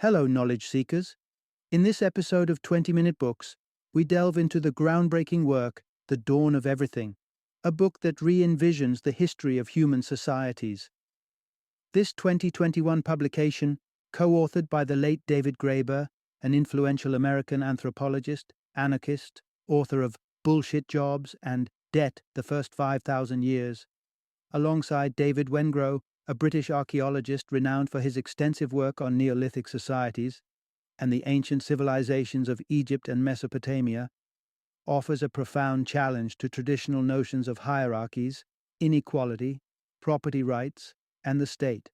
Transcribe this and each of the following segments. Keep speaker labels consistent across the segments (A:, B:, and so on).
A: Hello, knowledge seekers. In this episode of 20-Minute Books, we delve into the groundbreaking work, The Dawn of Everything, a book that re-envisions the history of human societies. This 2021 publication, co-authored by the late David Graeber, an influential American anthropologist, anarchist, author of Bullshit Jobs and Debt, the First 5,000 Years, alongside David Wengrow, a British archaeologist renowned for his extensive work on Neolithic societies and the ancient civilizations of Egypt and Mesopotamia, offers a profound challenge to traditional notions of hierarchies, inequality, property rights, and the state.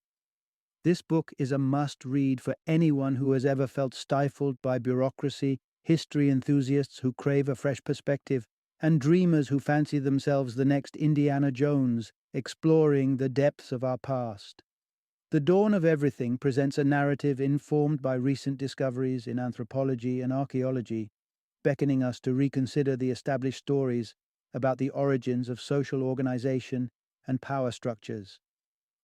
A: This book is a must-read for anyone who has ever felt stifled by bureaucracy, history enthusiasts who crave a fresh perspective, and dreamers who fancy themselves the next Indiana Jones, exploring the depths of our past. The Dawn of Everything presents a narrative informed by recent discoveries in anthropology and archaeology, beckoning us to reconsider the established stories about the origins of social organization and power structures.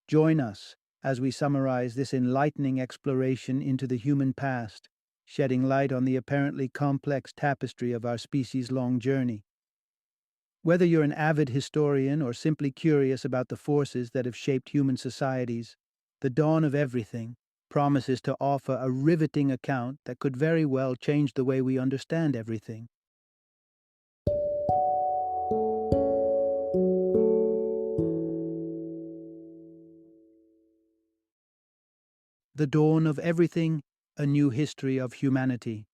A: Join us as we summarize this enlightening exploration into the human past, shedding light on the apparently complex tapestry of our species-long journey. Whether you're an avid historian or simply curious about the forces that have shaped human societies, The Dawn of Everything promises to offer a riveting account that could very well change the way we understand everything. The Dawn of Everything, A New History of Humanity.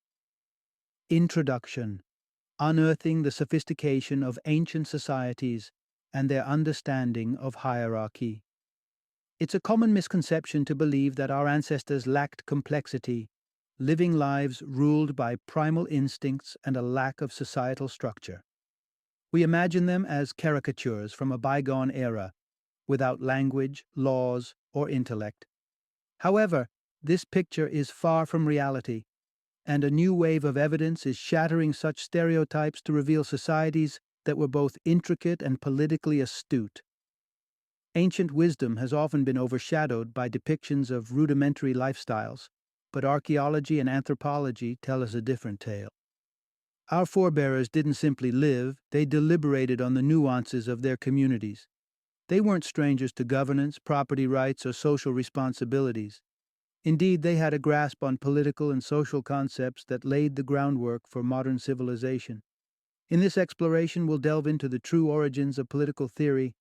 A: Introduction: Unearthing the sophistication of ancient societies and their understanding of hierarchy. It's a common misconception to believe that our ancestors lacked complexity, living lives ruled by primal instincts and a lack of societal structure. We imagine them as caricatures from a bygone era, without language, laws, or intellect. However, this picture is far from reality, and a new wave of evidence is shattering such stereotypes to reveal societies that were both intricate and politically astute. Ancient wisdom has often been overshadowed by depictions of rudimentary lifestyles, but archaeology and anthropology tell us a different tale. Our forebears didn't simply live, they deliberated on the nuances of their communities. They weren't strangers to governance, property rights, or social responsibilities. Indeed, they had a grasp on political and social concepts that laid the groundwork for modern civilization. In this exploration, we'll delve into the true origins of political theory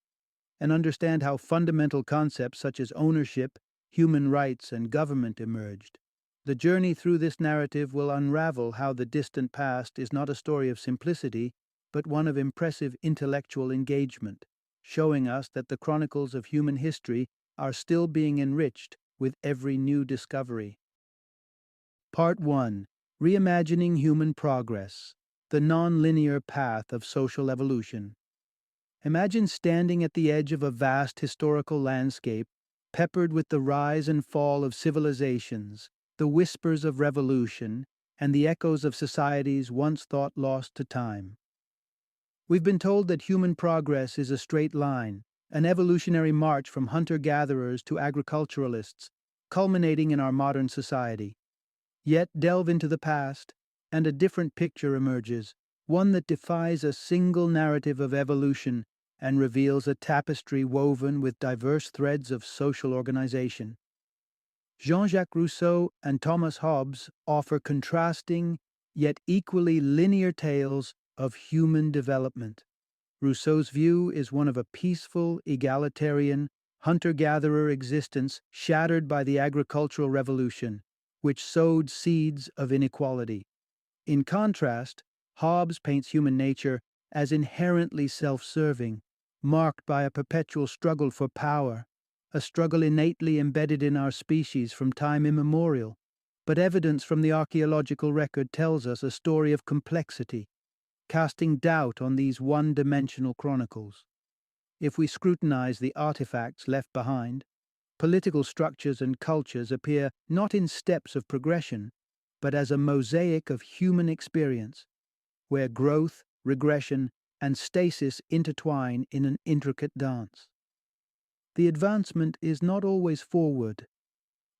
A: and understand how fundamental concepts such as ownership, human rights, and government emerged. The journey through this narrative will unravel how the distant past is not a story of simplicity, but one of impressive intellectual engagement, showing us that the chronicles of human history are still being enriched with every new discovery. Part 1. Reimagining Human Progress: The Non-Linear Path of Social Evolution. Imagine standing at the edge of a vast historical landscape, peppered with the rise and fall of civilizations, the whispers of revolution, and the echoes of societies once thought lost to time. We've been told that human progress is a straight line, an evolutionary march from hunter-gatherers to agriculturalists, culminating in our modern society. Yet delve into the past, and a different picture emerges, one that defies a single narrative of evolution and reveals a tapestry woven with diverse threads of social organization. Jean-Jacques Rousseau and Thomas Hobbes offer contrasting, yet equally linear tales of human development. Rousseau's view is one of a peaceful, egalitarian, hunter-gatherer existence shattered by the agricultural revolution, which sowed seeds of inequality. In contrast, Hobbes paints human nature as inherently self-serving, marked by a perpetual struggle for power, a struggle innately embedded in our species from time immemorial. But evidence from the archaeological record tells us a story of complexity, casting doubt on these one-dimensional chronicles. If we scrutinize the artifacts left behind, political structures and cultures appear not in steps of progression, but as a mosaic of human experience, where growth, regression, and stasis intertwine in an intricate dance. The advancement is not always forward.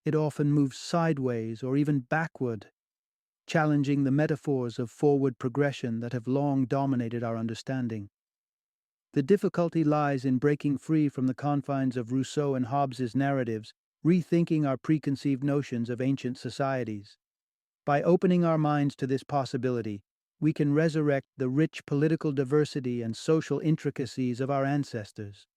A: it often moves sideways or even backward, challenging the metaphors of forward progression that have long dominated our understanding. The difficulty lies in breaking free from the confines of Rousseau and Hobbes's narratives, rethinking our preconceived notions of ancient societies. By opening our minds to this possibility, we can resurrect the rich political diversity and social intricacies of our ancestors.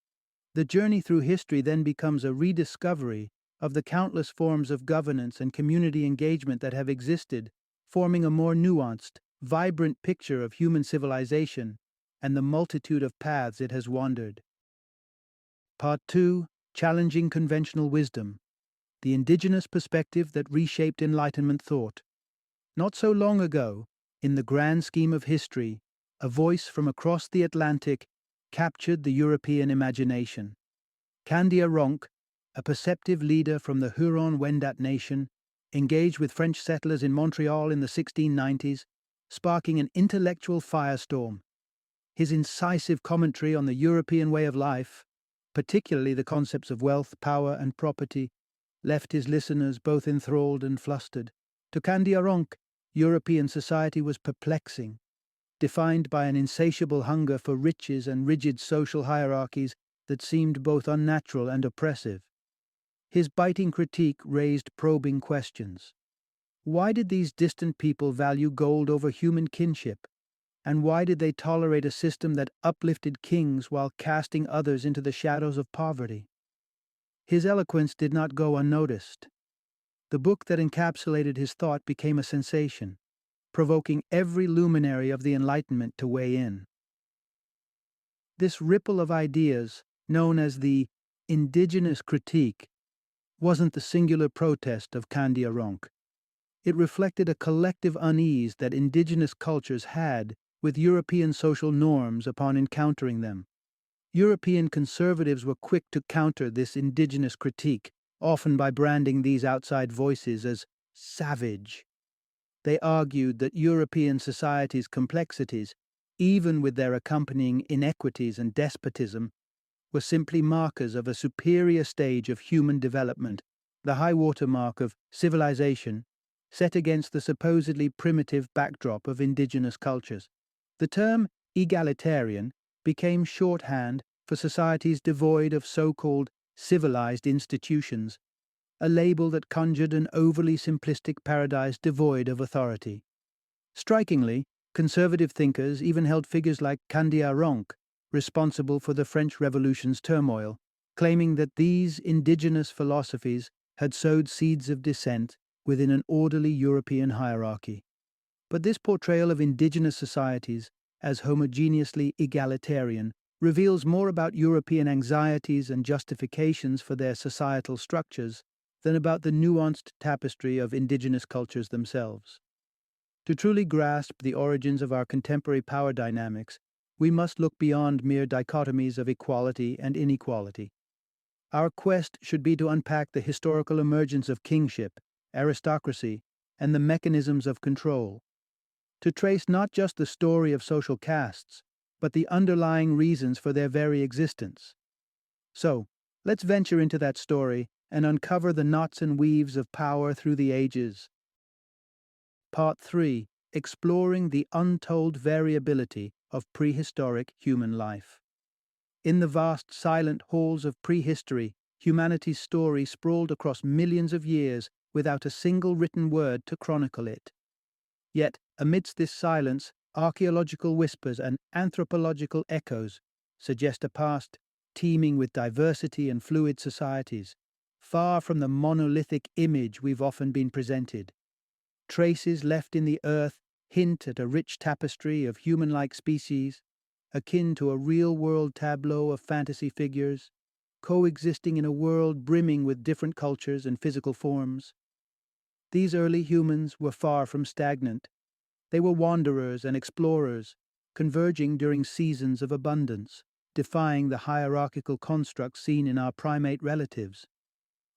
A: The journey through history then becomes a rediscovery of the countless forms of governance and community engagement that have existed, forming a more nuanced, vibrant picture of human civilization and the multitude of paths it has wandered. Part 2: Challenging Conventional Wisdom, the indigenous perspective that reshaped Enlightenment thought. Not so long ago, in the grand scheme of history, a voice from across the Atlantic captured the European imagination. Candia Ronk, a perceptive leader from the Huron-Wendat nation, engaged with French settlers in Montreal in the 1690s, sparking an intellectual firestorm. His incisive commentary on the European way of life, particularly the concepts of wealth, power, and property, left his listeners both enthralled and flustered. To Candia Ronk, European society was perplexing, defined by an insatiable hunger for riches and rigid social hierarchies that seemed both unnatural and oppressive. His biting critique raised probing questions. Why did these distant people value gold over human kinship? And why did they tolerate a system that uplifted kings while casting others into the shadows of poverty? His eloquence did not go unnoticed. The book that encapsulated his thought became a sensation, provoking every luminary of the Enlightenment to weigh in. This ripple of ideas, known as the indigenous critique, wasn't the singular protest of Candia Ronk. It reflected a collective unease that indigenous cultures had with European social norms upon encountering them. European conservatives were quick to counter this indigenous critique, often by branding these outside voices as savage. They argued that European society's complexities, even with their accompanying inequities and despotism, were simply markers of a superior stage of human development, the high water mark of civilization, set against the supposedly primitive backdrop of indigenous cultures. The term egalitarian became shorthand for societies devoid of so-called civilized institutions, a label that conjured an overly simplistic paradise devoid of authority. Strikingly, conservative thinkers even held figures like Candia Ronk responsible for the French Revolution's turmoil, claiming that these indigenous philosophies had sowed seeds of dissent within an orderly European hierarchy. But this portrayal of indigenous societies as homogeneously egalitarian reveals more about European anxieties and justifications for their societal structures than about the nuanced tapestry of indigenous cultures themselves. To truly grasp the origins of our contemporary power dynamics, we must look beyond mere dichotomies of equality and inequality. Our quest should be to unpack the historical emergence of kingship, aristocracy, and the mechanisms of control, to trace not just the story of social castes, but the underlying reasons for their very existence. So, let's venture into that story and uncover the knots and weaves of power through the ages. Part 3: Exploring the untold variability of prehistoric human life. In the vast silent halls of prehistory, humanity's story sprawled across millions of years without a single written word to chronicle it. Yet, amidst this silence, archaeological whispers and anthropological echoes suggest a past teeming with diversity and fluid societies, far from the monolithic image we've often been presented. Traces left in the earth hint at a rich tapestry of human-like species, akin to a real-world tableau of fantasy figures, coexisting in a world brimming with different cultures and physical forms. These early humans were far from stagnant. They were wanderers and explorers, converging during seasons of abundance, defying the hierarchical constructs seen in our primate relatives.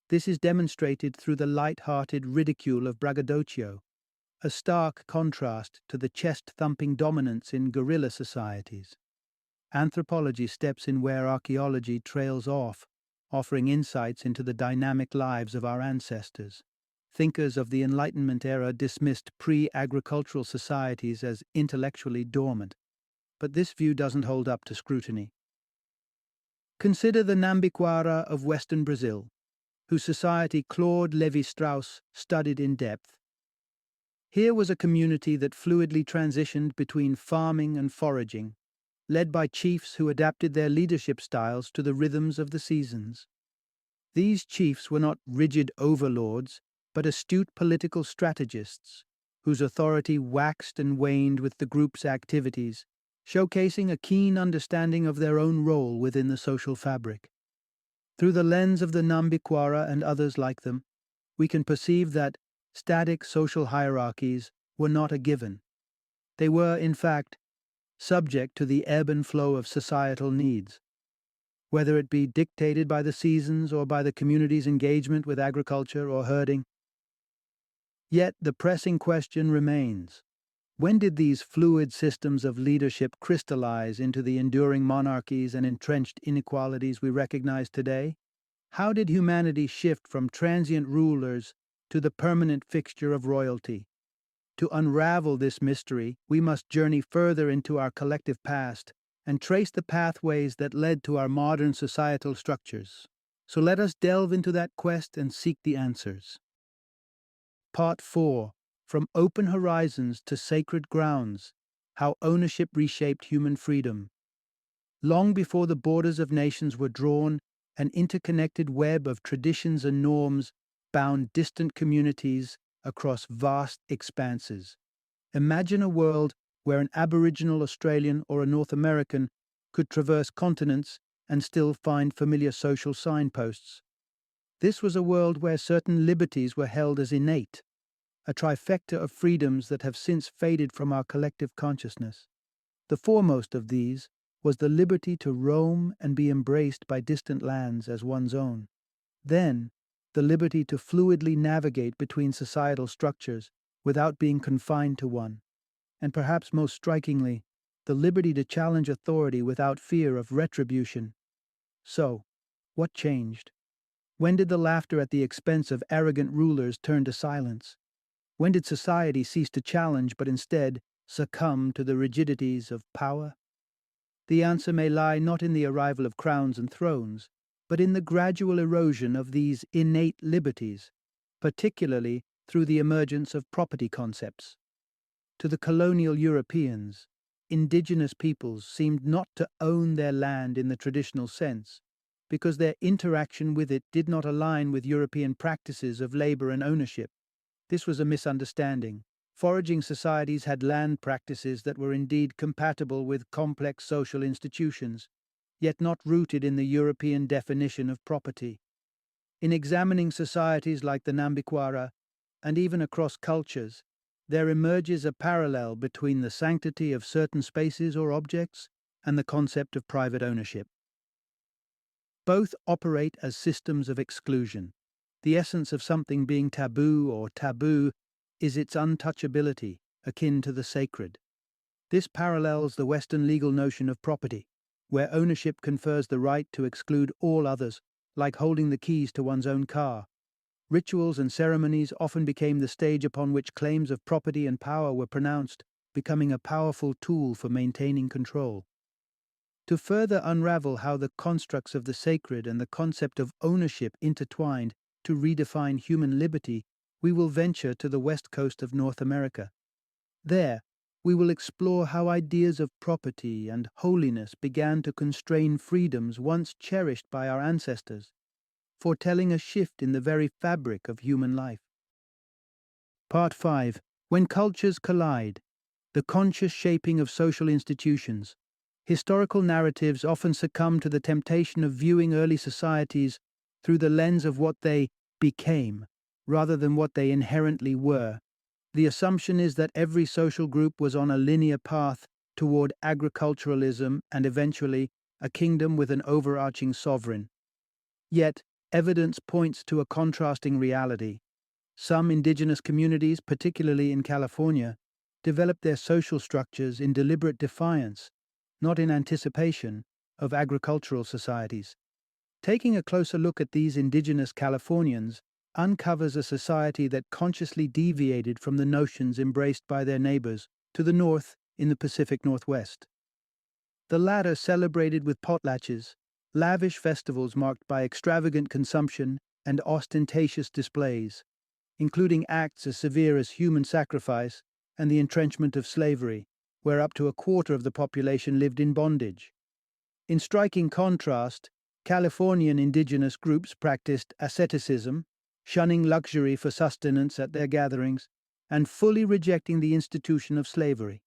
A: This is demonstrated through the light-hearted ridicule of braggadocio, a stark contrast to the chest-thumping dominance in guerrilla societies. Anthropology steps in where archaeology trails off, offering insights into the dynamic lives of our ancestors. Thinkers of the Enlightenment era dismissed pre-agricultural societies as intellectually dormant, but this view doesn't hold up to scrutiny. Consider the Nambiquara of western Brazil, whose society Claude Lévi-Strauss studied in depth. Here was a community that fluidly transitioned between farming and foraging, led by chiefs who adapted their leadership styles to the rhythms of the seasons. These chiefs were not rigid overlords, but astute political strategists, whose authority waxed and waned with the group's activities, showcasing a keen understanding of their own role within the social fabric. Through the lens of the Nambiquara and others like them, we can perceive that static social hierarchies were not a given. They were, in fact, subject to the ebb and flow of societal needs, whether it be dictated by the seasons or by the community's engagement with agriculture or herding. Yet the pressing question remains: when did these fluid systems of leadership crystallize into the enduring monarchies and entrenched inequalities we recognize today? How did humanity shift from transient rulers to the permanent fixture of royalty? To unravel this mystery, we must journey further into our collective past and trace the pathways that led to our modern societal structures. So let us delve into that quest and seek the answers. Part 4: From Open Horizons to Sacred Grounds: How Ownership Reshaped Human Freedom. Long before the borders of nations were drawn, an interconnected web of traditions and norms bound distant communities across vast expanses. Imagine a world where an Aboriginal Australian or a North American could traverse continents and still find familiar social signposts. This was a world where certain liberties were held as innate, a trifecta of freedoms that have since faded from our collective consciousness. The foremost of these was the liberty to roam and be embraced by distant lands as one's own. Then, the liberty to fluidly navigate between societal structures without being confined to one. And perhaps most strikingly, the liberty to challenge authority without fear of retribution. So, what changed? When did the laughter at the expense of arrogant rulers turn to silence? When did society cease to challenge but instead succumb to the rigidities of power? The answer may lie not in the arrival of crowns and thrones, but in the gradual erosion of these innate liberties, particularly through the emergence of property concepts. To the colonial Europeans, indigenous peoples seemed not to own their land in the traditional sense, because their interaction with it did not align with European practices of labor and ownership. This was a misunderstanding. Foraging societies had land practices that were indeed compatible with complex social institutions, yet not rooted in the European definition of property. In examining societies like the Nambiquara, and even across cultures, there emerges a parallel between the sanctity of certain spaces or objects and the concept of private ownership. Both operate as systems of exclusion. The essence of something being taboo or taboo is its untouchability, akin to the sacred. This parallels the Western legal notion of property, where ownership confers the right to exclude all others, like holding the keys to one's own car. Rituals and ceremonies often became the stage upon which claims of property and power were pronounced, becoming a powerful tool for maintaining control. To further unravel how the constructs of the sacred and the concept of ownership intertwined to redefine human liberty, we will venture to the west coast of North America. There, we will explore how ideas of property and holiness began to constrain freedoms once cherished by our ancestors, foretelling a shift in the very fabric of human life. Part 5: When Cultures Collide: The Conscious Shaping of Social Institutions. Historical narratives often succumb to the temptation of viewing early societies through the lens of what they became, rather than what they inherently were. The assumption is that every social group was on a linear path toward agriculturalism and eventually a kingdom with an overarching sovereign. Yet, evidence points to a contrasting reality. Some indigenous communities, particularly in California, developed their social structures in deliberate defiance, not in anticipation, of agricultural societies. Taking a closer look at these indigenous Californians uncovers a society that consciously deviated from the notions embraced by their neighbors to the north in the Pacific Northwest. The latter celebrated with potlatches, lavish festivals marked by extravagant consumption and ostentatious displays, including acts as severe as human sacrifice and the entrenchment of slavery, where up to a quarter of the population lived in bondage. In striking contrast, Californian indigenous groups practiced asceticism, shunning luxury for sustenance at their gatherings, and fully rejecting the institution of slavery.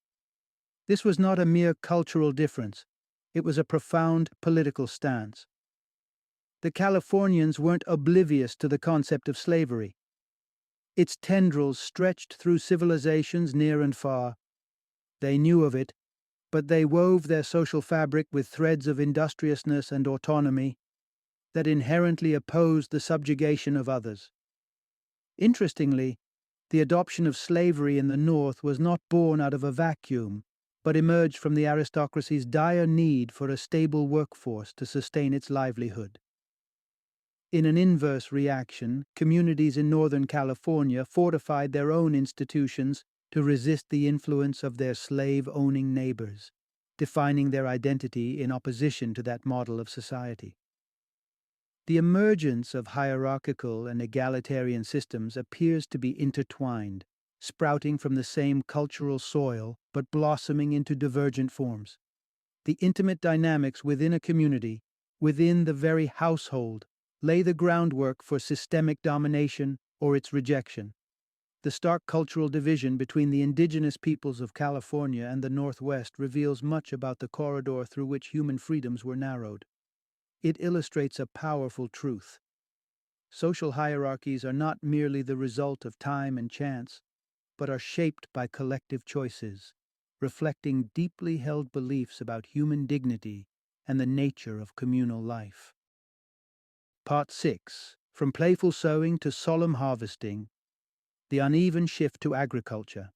A: This was not a mere cultural difference, it was a profound political stance. The Californians weren't oblivious to the concept of slavery. Its tendrils stretched through civilizations near and far. They knew of it, but they wove their social fabric with threads of industriousness and autonomy that inherently opposed the subjugation of others. Interestingly, the adoption of slavery in the North was not born out of a vacuum, but emerged from the aristocracy's dire need for a stable workforce to sustain its livelihood. In an inverse reaction, communities in Northern California fortified their own institutions to resist the influence of their slave-owning neighbors, defining their identity in opposition to that model of society. The emergence of hierarchical and egalitarian systems appears to be intertwined, sprouting from the same cultural soil but blossoming into divergent forms. The intimate dynamics within a community, within the very household, lay the groundwork for systemic domination or its rejection. The stark cultural division between the indigenous peoples of California and the Northwest reveals much about the corridor through which human freedoms were narrowed. It illustrates a powerful truth. Social hierarchies are not merely the result of time and chance, but are shaped by collective choices, reflecting deeply held beliefs about human dignity and the nature of communal life. Part 6. From playful sowing to solemn harvesting, the uneven shift to agriculture.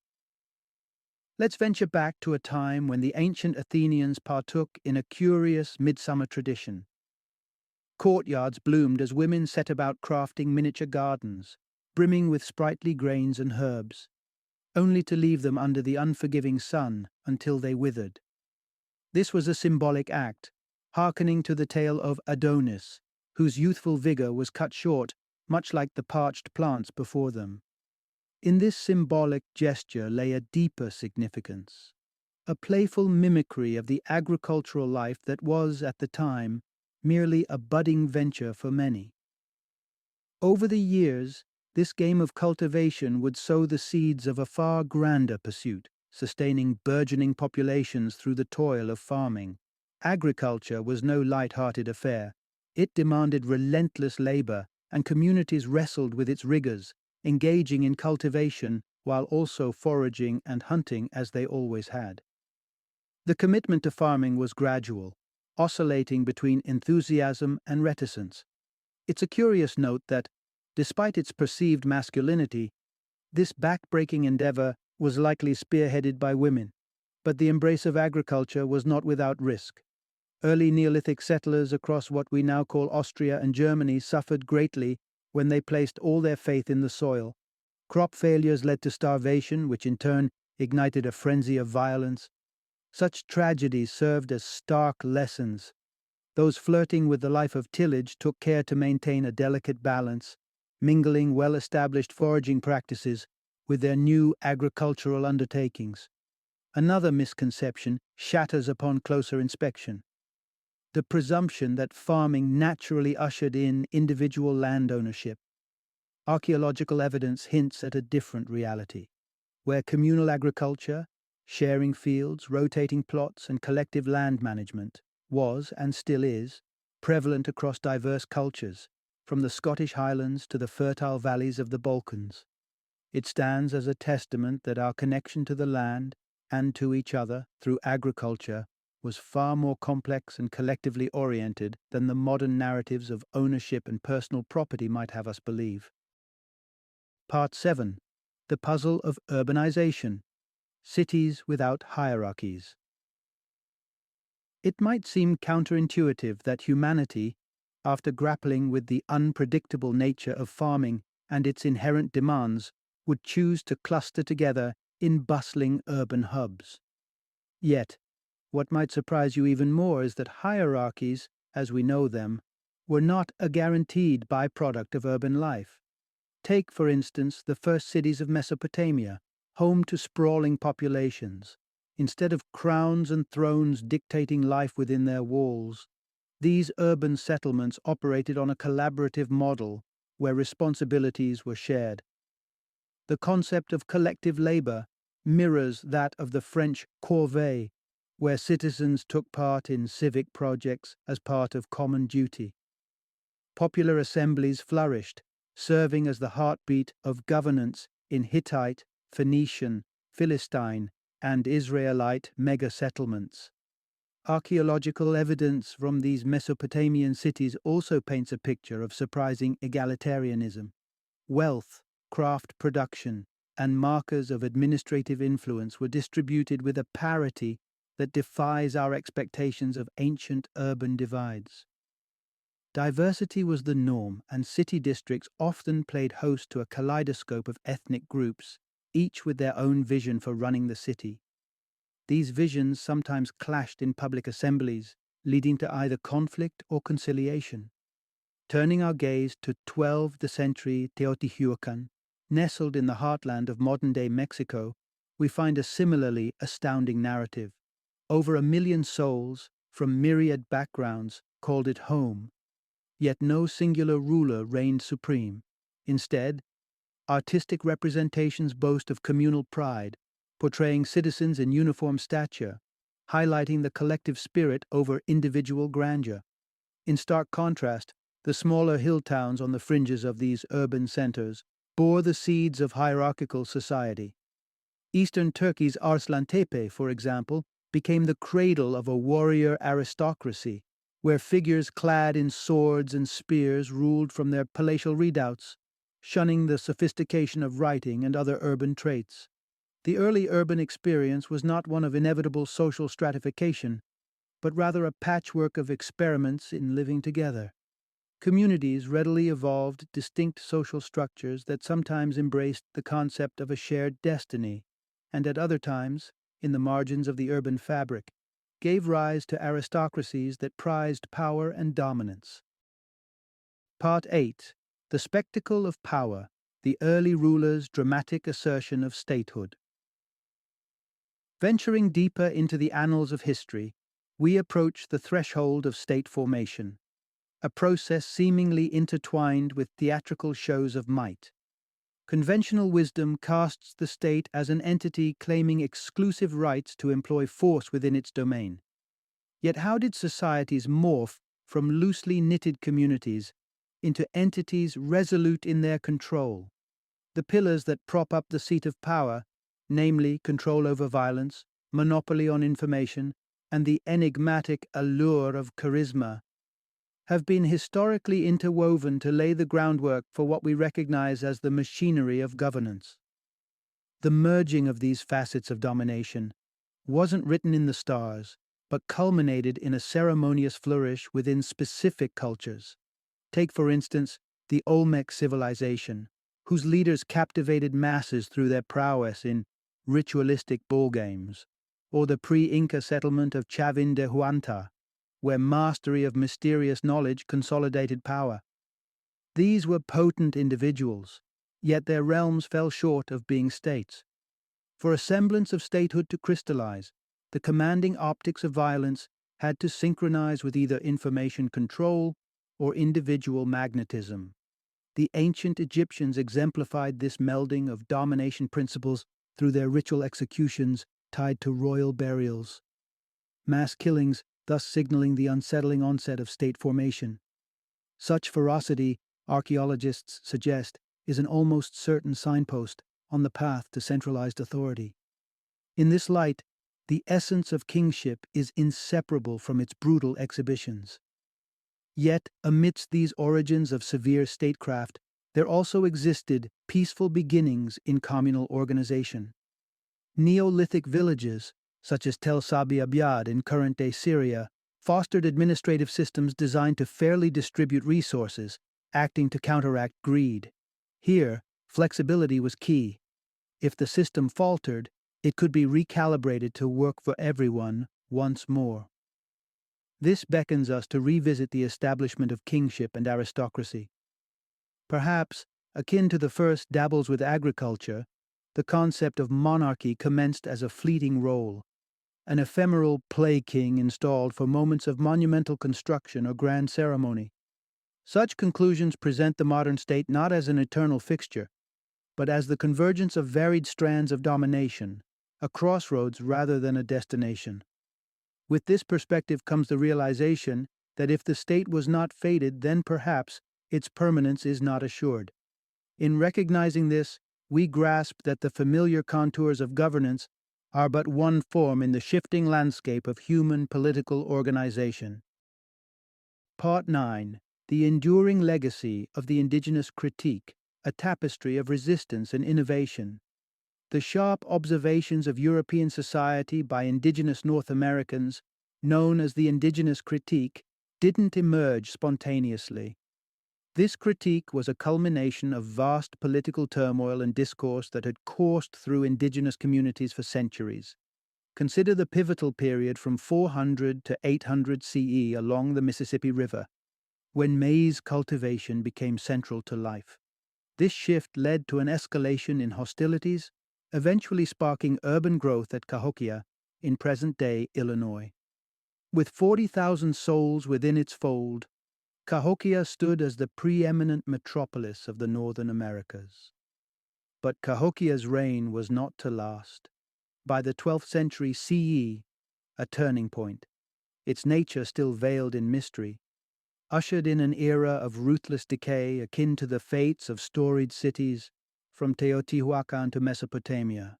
A: Let's venture back to a time when the ancient Athenians partook in a curious midsummer tradition. Courtyards bloomed as women set about crafting miniature gardens, brimming with sprightly grains and herbs, only to leave them under the unforgiving sun until they withered. This was a symbolic act, hearkening to the tale of Adonis, whose youthful vigor was cut short, much like the parched plants before them. In this symbolic gesture lay a deeper significance, a playful mimicry of the agricultural life that was, at the time, merely a budding venture for many. Over the years, this game of cultivation would sow the seeds of a far grander pursuit, sustaining burgeoning populations through the toil of farming. Agriculture was no light-hearted affair. It demanded relentless labor, and communities wrestled with its rigors, engaging in cultivation while also foraging and hunting as they always had. The commitment to farming was gradual, oscillating between enthusiasm and reticence. It's a curious note that, despite its perceived masculinity, this back-breaking endeavor was likely spearheaded by women. But the embrace of agriculture was not without risk. Early Neolithic settlers across what we now call Austria and Germany suffered greatly when they placed all their faith in the soil. Crop failures led to starvation, which in turn ignited a frenzy of violence. Such tragedies served as stark lessons. Those flirting with the life of tillage took care to maintain a delicate balance, mingling well-established foraging practices with their new agricultural undertakings. Another misconception shatters upon closer inspection: the presumption that farming naturally ushered in individual land ownership. Archaeological evidence hints at a different reality, where communal agriculture, sharing fields, rotating plots, and collective land management was, and still is, prevalent across diverse cultures, from the Scottish Highlands to the fertile valleys of the Balkans. It stands as a testament that our connection to the land and to each other through agriculture was far more complex and collectively oriented than the modern narratives of ownership and personal property might have us believe. Part 7. The Puzzle of Urbanization. Cities without hierarchies. It might seem counterintuitive that humanity, after grappling with the unpredictable nature of farming and its inherent demands, would choose to cluster together in bustling urban hubs. Yet, what might surprise you even more is that hierarchies, as we know them, were not a guaranteed byproduct of urban life. Take, for instance, the first cities of Mesopotamia, home to sprawling populations. Instead of crowns and thrones dictating life within their walls, these urban settlements operated on a collaborative model where responsibilities were shared. The concept of collective labor mirrors that of the French corvée, where citizens took part in civic projects as part of common duty. Popular assemblies flourished, serving as the heartbeat of governance in Hittite, Phoenician, Philistine, and Israelite mega-settlements. Archaeological evidence from these Mesopotamian cities also paints a picture of surprising egalitarianism. Wealth, craft production, and markers of administrative influence were distributed with a parity that defies our expectations of ancient urban divides. Diversity was the norm, and city districts often played host to a kaleidoscope of ethnic groups, each with their own vision for running the city. These visions sometimes clashed in public assemblies, leading to either conflict or conciliation. Turning our gaze to 12th century Teotihuacan, nestled in the heartland of modern-day Mexico, we find a similarly astounding narrative. Over 1 million souls, from myriad backgrounds, called it home. Yet no singular ruler reigned supreme. Instead, artistic representations boast of communal pride, portraying citizens in uniform stature, highlighting the collective spirit over individual grandeur. In stark contrast, the smaller hill towns on the fringes of these urban centers bore the seeds of hierarchical society. Eastern Turkey's Arslantepe, for example, became the cradle of a warrior aristocracy, where figures clad in swords and spears ruled from their palatial redoubts, shunning the sophistication of writing and other urban traits. The early urban experience was not one of inevitable social stratification, but rather a patchwork of experiments in living together. Communities readily evolved distinct social structures that sometimes embraced the concept of a shared destiny, and at other times, in the margins of the urban fabric, gave rise to aristocracies that prized power and dominance. Part 8. The Spectacle of Power, the Early Rulers' Dramatic Assertion of Statehood. Venturing deeper into the annals of history, we approach the threshold of state formation, a process seemingly intertwined with theatrical shows of might. Conventional wisdom casts the state as an entity claiming exclusive rights to employ force within its domain. Yet how did societies morph from loosely knitted communities into entities resolute in their control? The pillars that prop up the seat of power, namely control over violence, monopoly on information, and the enigmatic allure of charisma, have been historically interwoven to lay the groundwork for what we recognize as the machinery of governance. The merging of these facets of domination wasn't written in the stars, but culminated in a ceremonious flourish within specific cultures. Take, for instance, the Olmec civilization, whose leaders captivated masses through their prowess in ritualistic ball games, or the pre-Inca settlement of Chavin de Huanta, where mastery of mysterious knowledge consolidated power. These were potent individuals, yet their realms fell short of being states. For a semblance of statehood to crystallize, the commanding optics of violence had to synchronize with either information control or individual magnetism. The ancient Egyptians exemplified this melding of domination principles through their ritual executions tied to royal burials. Mass killings thus signaling the unsettling onset of state formation. Such ferocity, archaeologists suggest, is an almost certain signpost on the path to centralized authority. In this light, the essence of kingship is inseparable from its brutal exhibitions. Yet, amidst these origins of severe statecraft, there also existed peaceful beginnings in communal organization. Neolithic villages, such as Tel Sabi Abyad in current-day Syria, fostered administrative systems designed to fairly distribute resources, acting to counteract greed. Here, flexibility was key. If the system faltered, it could be recalibrated to work for everyone once more. This beckons us to revisit the establishment of kingship and aristocracy. Perhaps, akin to the first dabbles with agriculture, the concept of monarchy commenced as a fleeting role, an ephemeral play king installed for moments of monumental construction or grand ceremony. Such conclusions present the modern state not as an eternal fixture, but as the convergence of varied strands of domination, a crossroads rather than a destination. With this perspective comes the realization that if the state was not fated, then perhaps its permanence is not assured. In recognizing this, we grasp that the familiar contours of governance are but one form in the shifting landscape of human political organization. Part 9. The Enduring Legacy of the Indigenous Critique, a Tapestry of Resistance and Innovation. The sharp observations of European society by indigenous North Americans, known as the Indigenous Critique, didn't emerge spontaneously. This critique was a culmination of vast political turmoil and discourse that had coursed through indigenous communities for centuries. Consider the pivotal period from 400 to 800 CE along the Mississippi River, when maize cultivation became central to life. This shift led to an escalation in hostilities, eventually sparking urban growth at Cahokia in present-day Illinois. With 40,000 souls within its fold, Cahokia stood as the preeminent metropolis of the Northern Americas. But Cahokia's reign was not to last. By the 12th century CE, a turning point, its nature still veiled in mystery, ushered in an era of ruthless decay akin to the fates of storied cities from Teotihuacan to Mesopotamia.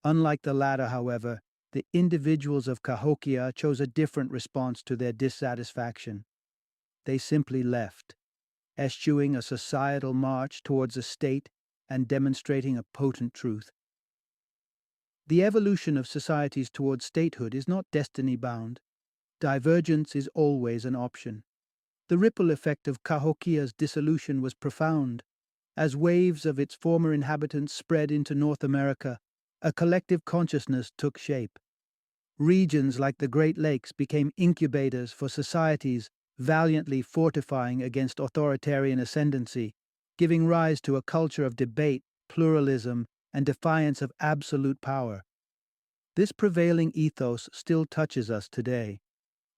A: Unlike the latter, however, the individuals of Cahokia chose a different response to their dissatisfaction. They simply left, eschewing a societal march towards a state and demonstrating a potent truth. The evolution of societies towards statehood is not destiny-bound. Divergence is always an option. The ripple effect of Cahokia's dissolution was profound. As waves of its former inhabitants spread into North America, a collective consciousness took shape. Regions like the Great Lakes became incubators for societies valiantly fortifying against authoritarian ascendancy, giving rise to a culture of debate, pluralism, and defiance of absolute power. This prevailing ethos still touches us today,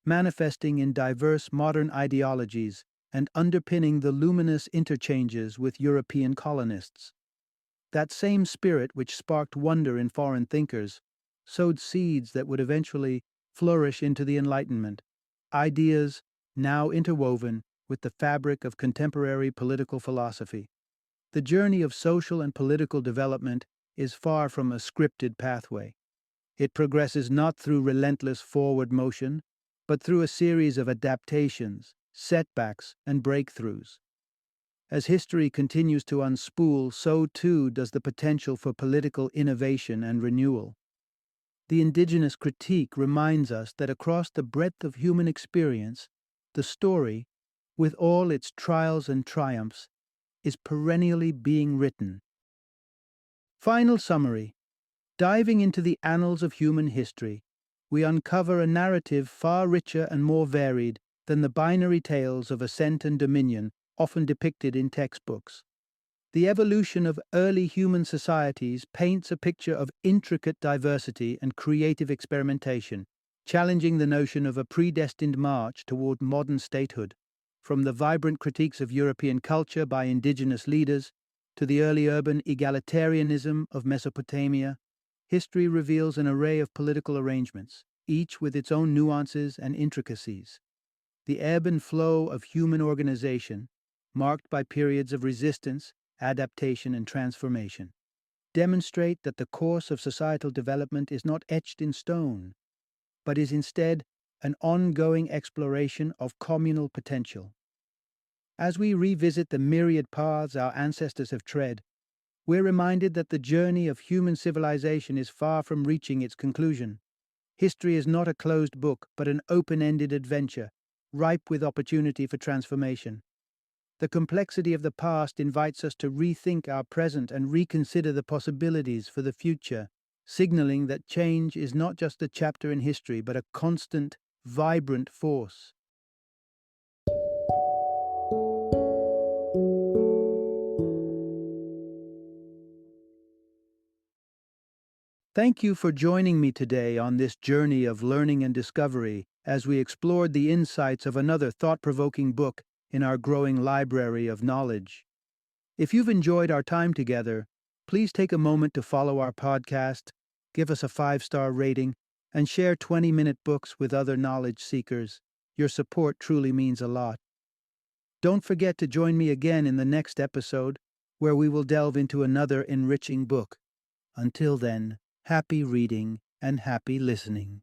A: manifesting in diverse modern ideologies and underpinning the luminous interchanges with European colonists. That same spirit which sparked wonder in foreign thinkers sowed seeds that would eventually flourish into the Enlightenment, ideas now interwoven with the fabric of contemporary political philosophy. The journey of social and political development is far from a scripted pathway. It progresses not through relentless forward motion, but through a series of adaptations, setbacks, and breakthroughs. As history continues to unspool, so too does the potential for political innovation and renewal. The indigenous critique reminds us that across the breadth of human experience, the story, with all its trials and triumphs, is perennially being written. Final summary. Diving into the annals of human history, we uncover a narrative far richer and more varied than the binary tales of ascent and dominion often depicted in textbooks. The evolution of early human societies paints a picture of intricate diversity and creative experimentation, challenging the notion of a predestined march toward modern statehood. From the vibrant critiques of European culture by indigenous leaders to the early urban egalitarianism of Mesopotamia, history reveals an array of political arrangements, each with its own nuances and intricacies. The ebb and flow of human organization, marked by periods of resistance, adaptation, and transformation, demonstrate that the course of societal development is not etched in stone, but is instead an ongoing exploration of communal potential. As we revisit the myriad paths our ancestors have tread, we're reminded that the journey of human civilization is far from reaching its conclusion. History is not a closed book, but an open-ended adventure, ripe with opportunity for transformation. The complexity of the past invites us to rethink our present and reconsider the possibilities for the future, signaling that change is not just a chapter in history, but a constant, vibrant force. Thank you for joining me today on this journey of learning and discovery as we explored the insights of another thought-provoking book in our growing library of knowledge. If you've enjoyed our time together, please take a moment to follow our podcast, give us a 5-star rating, and share 20-minute books with other knowledge seekers. Your support truly means a lot. Don't forget to join me again in the next episode, where we will delve into another enriching book. Until then, happy reading and happy listening.